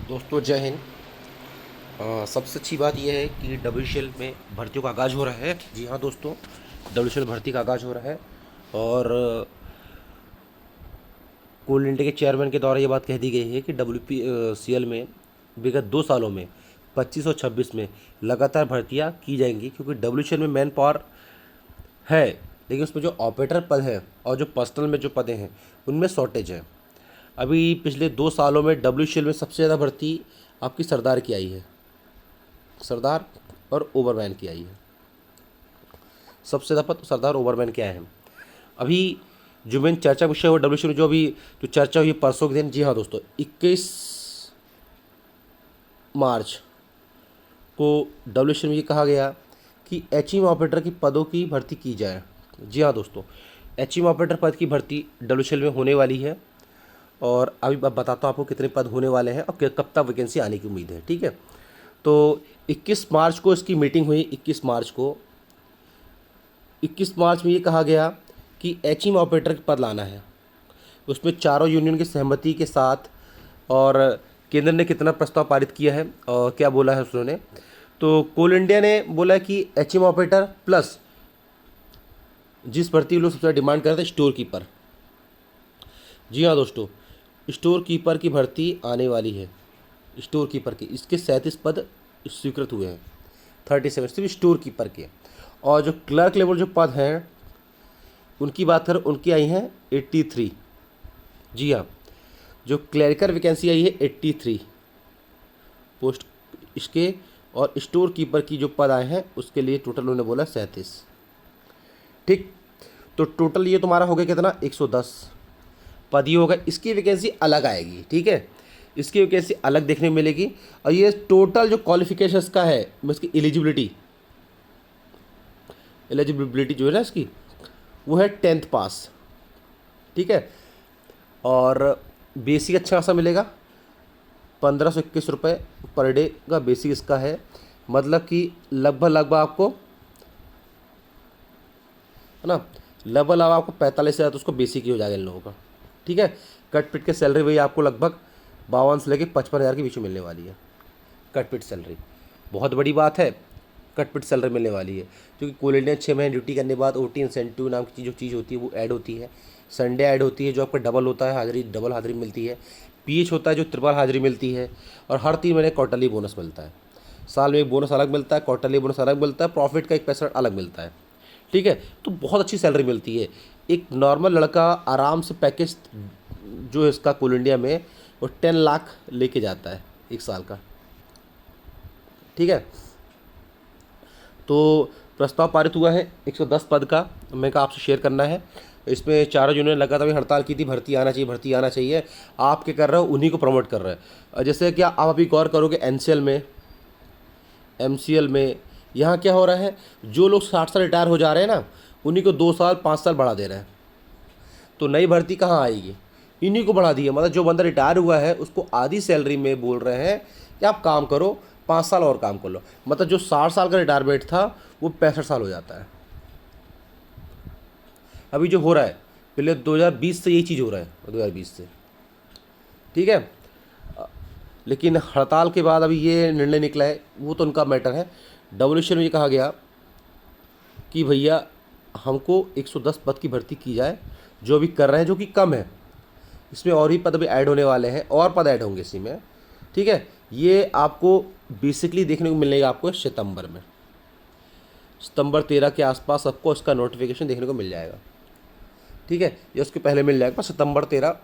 दोस्तों जय हिंद। सबसे अच्छी बात यह है कि डब्ल्यूसीएल में भर्तियों का आगाज़ हो रहा है। जी हाँ दोस्तों, डब्ल्यूसीएल भर्ती का आगाज़ हो रहा है। और कोल इंडिया के चेयरमैन के द्वारा ये बात कह दी गई है कि डब्ल्यूपीसीएल में विगत 2 सालों में 25 और 26 में लगातार भर्तियाँ की जाएंगी, क्योंकि डब्ल्यूसीएल में मैन पावर है, लेकिन उसमें जो ऑपरेटर पद है और जो पर्सनल में जो पदें हैं उनमें शॉर्टेज है। अभी पिछले 2 सालों में डब्ल्यूसीएल में सबसे ज़्यादा भर्ती आपकी सरदार की आई है, सरदार और ओवरमैन की आई है। सबसे ज़्यादा पद सरदार ओवरमैन के आए हैं। अभी जो मेन चर्चा विषय हुआ डब्ल्यूसी में, जो चर्चा हुई परसों के दिन, जी हाँ दोस्तों, 21 मार्च को डब्ल्यूसी में ये कहा गया कि एचईएम ऑपरेटर की पदों की भर्ती की जाए। जी हाँ दोस्तों, एचईएम ऑपरेटर पद की भर्ती डब्ल्यूसी में होने वाली है। और अभी मैं बताता हूँ आपको कितने पद होने वाले हैं और कब तक वैकेंसी आने की उम्मीद है। ठीक है, तो 21 मार्च को इसकी मीटिंग हुई। 21 मार्च में ये कहा गया कि एचईएम ऑपरेटर के पद लाना है। उसमें चारों यूनियन की सहमति के साथ, और केंद्र ने कितना प्रस्ताव पारित किया है और क्या बोला है उन्होंने, तो कोल इंडिया ने बोला कि एचईएम ऑपरेटर प्लस जिस भर्ती लोग सबसे ज़्यादा डिमांड कर रहे थे, स्टोर कीपर। जी हाँ दोस्तों, स्टोर कीपर की भर्ती आने वाली है। स्टोर कीपर की इसके 37 पद स्वीकृत हुए हैं, 37 सिर्फ स्टोर कीपर के। और जो क्लर्क लेवल जो पद हैं उनकी बात करें, उनकी आई हैं 83। जी हाँ, जो क्लरिकल वैकेंसी आई है 83 पोस्ट इसके, और स्टोर कीपर की जो पद आए हैं उसके लिए टोटल उन्होंने बोला 37। ठीक, तो टोटल ये तुम्हारा हो गया कितना, 110 पद ही होगा। इसकी वैकेंसी अलग आएगी। ठीक है, इसकी वैकेंसी अलग देखने में मिलेगी। और ये टोटल जो क्वालिफिकेशंस का है, इसकी एलिजिबिलिटी जो है ना इसकी, वो है 10th पास। ठीक है, और बेसिक अच्छा खासा मिलेगा, 1521 रुपये पर डे का बेसिक इसका है। मतलब कि लगभग आपको, है ना, लगभग आपको 45 हज़ार तो उसको बेसिक ही हो जाएगा इन लोगों का। ठीक है, कट पिट के सैलरी वही आपको लगभग 52 से लेकर 55 हज़ार के बीच में मिलने वाली है। कट पिट सैलरी बहुत बड़ी बात है, कट पिट सैलरी मिलने वाली है, क्योंकि कोल इंडिया 6 महीने ड्यूटी करने के बाद ओटी इंसेंटिव नाम की जो चीज़ होती है वो ऐड होती है। संडे ऐड होती है जो आपका डबल होता है, हाजिरी डबल हाजिरी मिलती है। पीएच होता है जो ट्रिपल हाजिरी मिलती है। और हर 3 महीने क्वार्टरली बोनस मिलता है। साल में एक बोनस अलग मिलता है, क्वार्टरली बोनस अलग मिलता है, प्रॉफिट का 1% अलग मिलता है। ठीक है, तो बहुत अच्छी सैलरी मिलती है। एक नॉर्मल लड़का आराम से पैकेज जो है इसका कोल इंडिया में, वो 10 लाख लेके जाता है 1 साल का। ठीक है, तो प्रस्ताव पारित हुआ है 110 पद का, मैं कहा आपसे शेयर करना है। इसमें चारों यूनियन लगातार भी हड़ताल की थी, भर्ती आना चाहिए, भर्ती आना चाहिए। आप क्या कर रहे हो, उन्हीं को प्रमोट कर रहे हैं। जैसे क्या आप अभी गौर करोगे, एमसीएल में यहाँ क्या हो रहा है, जो लोग 60 साल रिटायर हो जा रहे हैं ना, उन्हीं को 2 साल 5 साल बढ़ा दे रहे हैं। तो नई भर्ती कहाँ आएगी, इन्हीं को बढ़ा दी है। मतलब जो बंदा रिटायर हुआ है उसको आधी सैलरी में बोल रहे हैं कि आप काम करो, 5 साल और काम कर लो। मतलब जो 60 साल का रिटायरमेंट था वो 65 साल हो जाता है। अभी जो हो रहा है, पहले 2020 से यही चीज़ हो रहा है, 2020 से। ठीक है, लेकिन हड़ताल के बाद अभी ये निर्णय निकला है, वो तो उनका मैटर है। डब्ल्यूएचओ में ये कहा गया कि भैया हमको 110 पद की भर्ती की जाए, जो अभी कर रहे हैं, जो कि कम है। इसमें और ही पद भी ऐड होने वाले हैं, और पद ऐड होंगे इसी में। ठीक है, ये आपको बेसिकली देखने को मिलेगा आपको सितंबर में, सितंबर 13 के आसपास आपको इसका नोटिफिकेशन देखने को मिल जाएगा। ठीक है, ये उसके पहले मिल जाएगा, पर सितंबर 13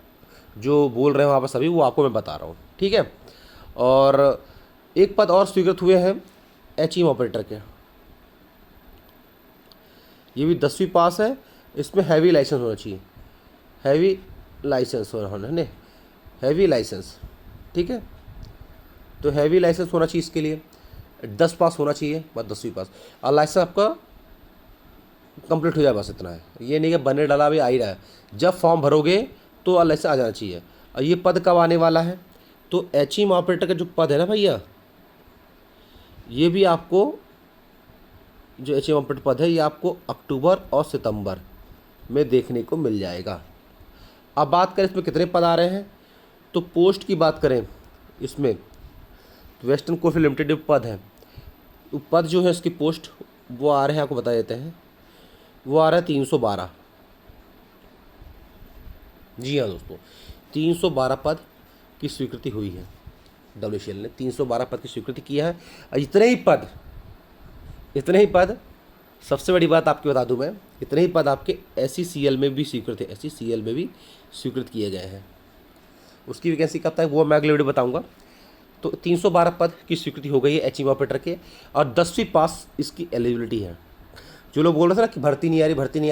जो बोल रहे हैं वहाँ पर सभी, वो आपको मैं बता रहा हूँ। ठीक है, और एक पद और स्वीकृत हुए हैं एचईएम ऑपरेटर के। ये भी 10वीं पास है, इसमें हैवी लाइसेंस होना चाहिए, हैवी लाइसेंस होना है, हैवी लाइसेंस। ठीक है, तो हैवी लाइसेंस होना चाहिए, इसके लिए 10 पास होना चाहिए, बस 10वीं पास, और लाइसेंस आपका कंप्लीट हो जाए, बस इतना है। ये नहीं कि बने डाला भी आ ही रहा है, जब फॉर्म भरोगे तो लाइसेंस आ जाना चाहिए। और ये पद कब आने वाला है, तो एचईएम ऑपरेटर का जो पद है ना भैया, ये भी आपको, जो एचईएम ऑपरेटर पद है, ये आपको अक्टूबर और सितंबर में देखने को मिल जाएगा। अब बात करें इसमें कितने पद आ रहे हैं, तो पोस्ट की बात करें इसमें तो वेस्टर्न कोलफील्ड लिमिटेड जो पद है, वो पद जो है उसकी पोस्ट वो आ रहे हैं, आपको बता देते हैं, वो आ रहा है 312। जी हाँ दोस्तों, 312 पद की स्वीकृति हुई है। WCL ने 312 पद की स्वीकृति किया है। और इतने ही पद, सबसे बड़ी बात आपको बता दूं मैं, इतने ही पद आपके SECL में भी स्वीकृत है, SECL में भी स्वीकृत किए गए हैं। उसकी वैकेंसी कब तक वो मैं अगले वीडियो बताऊंगा। तो 312 पद की स्वीकृति हो गई है एचईएम ऑपरेटर के, और 10वीं पास इसकी एलिजिबिलिटी है। जो लोग बोल रहे थे ना कि भर्ती नहीं आ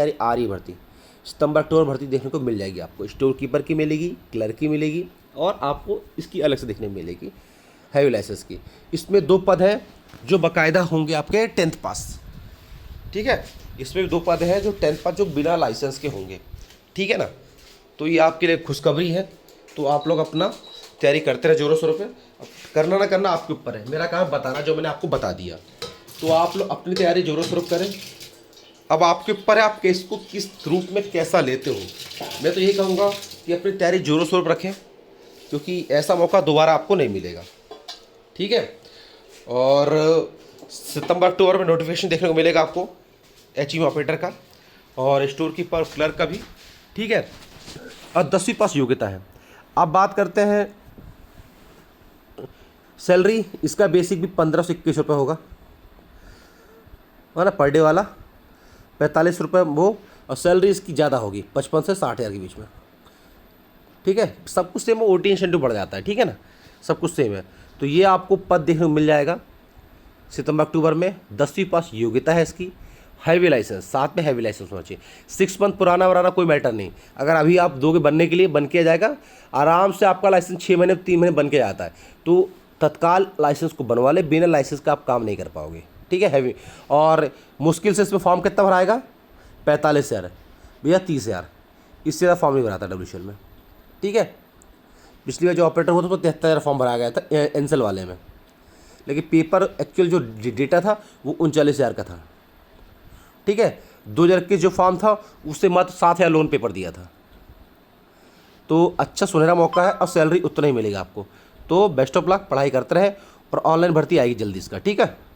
रही, आ रही भर्ती। सितंबर अक्टूबर भर्ती देखने को मिल जाएगी आपको। स्टोर कीपर की मिलेगी, क्लर्क की मिलेगी, और आपको इसकी अलग से देखने को मिलेगी हैवी लाइसेंस की। इसमें 2 पद हैं जो बाकायदा होंगे आपके 10th पास, ठीक है। इसमें भी 2 पद हैं जो 10th पास, जो बिना लाइसेंस के होंगे, ठीक है ना। तो ये आपके लिए खुशखबरी है। तो आप लोग अपना तैयारी करते रहे जोरों शोरों पे। करना ना करना आपके ऊपर है, मेरा काम बताना जो मैंने आपको बता दिया। तो आप लोग अपनी तैयारी जोरों शोरों करें। अब आपके ऊपर है आप इसको किस रूप में कैसा लेते हो। मैं तो यही कहूँगा कि अपनी तैयारी जोरों शोरों पर रखें, क्योंकि ऐसा मौका दोबारा आपको नहीं मिलेगा, ठीक है। और सितंबर अक्टूबर में नोटिफिकेशन देखने को मिलेगा आपको एचईएम ऑपरेटर का और स्टोर कीपर क्लर्क का भी, ठीक है। और 10वीं पास योग्यता है। अब बात करते हैं सैलरी। इसका बेसिक भी 15 से 21 रुपये होगा, है ना, पर डे वाला 45 रुपये वो। और सैलरी इसकी ज़्यादा होगी, 55 से 60 हज़ार के बीच में, ठीक है। सब कुछ सेम है, OT इंसेंटिव बढ़ जाता है, ठीक है ना, सब कुछ सेम है। तो ये आपको पद देखने को मिल जाएगा सितंबर अक्टूबर में। 10वीं पास योग्यता है इसकी। हैवी लाइसेंस, साथ में हैवी लाइसेंस होना चाहिए। 6 मंथ पुराना वराना कोई मैटर नहीं। अगर अभी आप दोगे बनने के लिए, बन के जाएगा आराम से। आपका लाइसेंस 6 महीने 3 महीने बन के जाता है। तो तत्काल लाइसेंस को बनवा ले, बिना लाइसेंस का आप काम नहीं कर पाओगे, ठीक है। हैवी और मुश्किल से इसमें फॉर्म कितना भराएगा, 45,000 भैया, 30,000, इससे ज़्यादा फॉर्म नहीं भराता WCL में, ठीक है। पिछली बार जो ऑपरेटर होता तो 73,000 फॉर्म भरा गया था एनसेल वाले में, लेकिन पेपर एक्चुअल जो डेटा था वो 39,000 का था, ठीक है। 2,000 के जो फॉर्म था उससे मात्र 7,000 लोन पेपर दिया था। तो अच्छा सुनहरा मौका है, और सैलरी उतना ही मिलेगा आपको। तो बेस्ट ऑफ लक, पढ़ाई करते रहे, और ऑनलाइन भर्ती आएगी जल्दी इसका, ठीक है।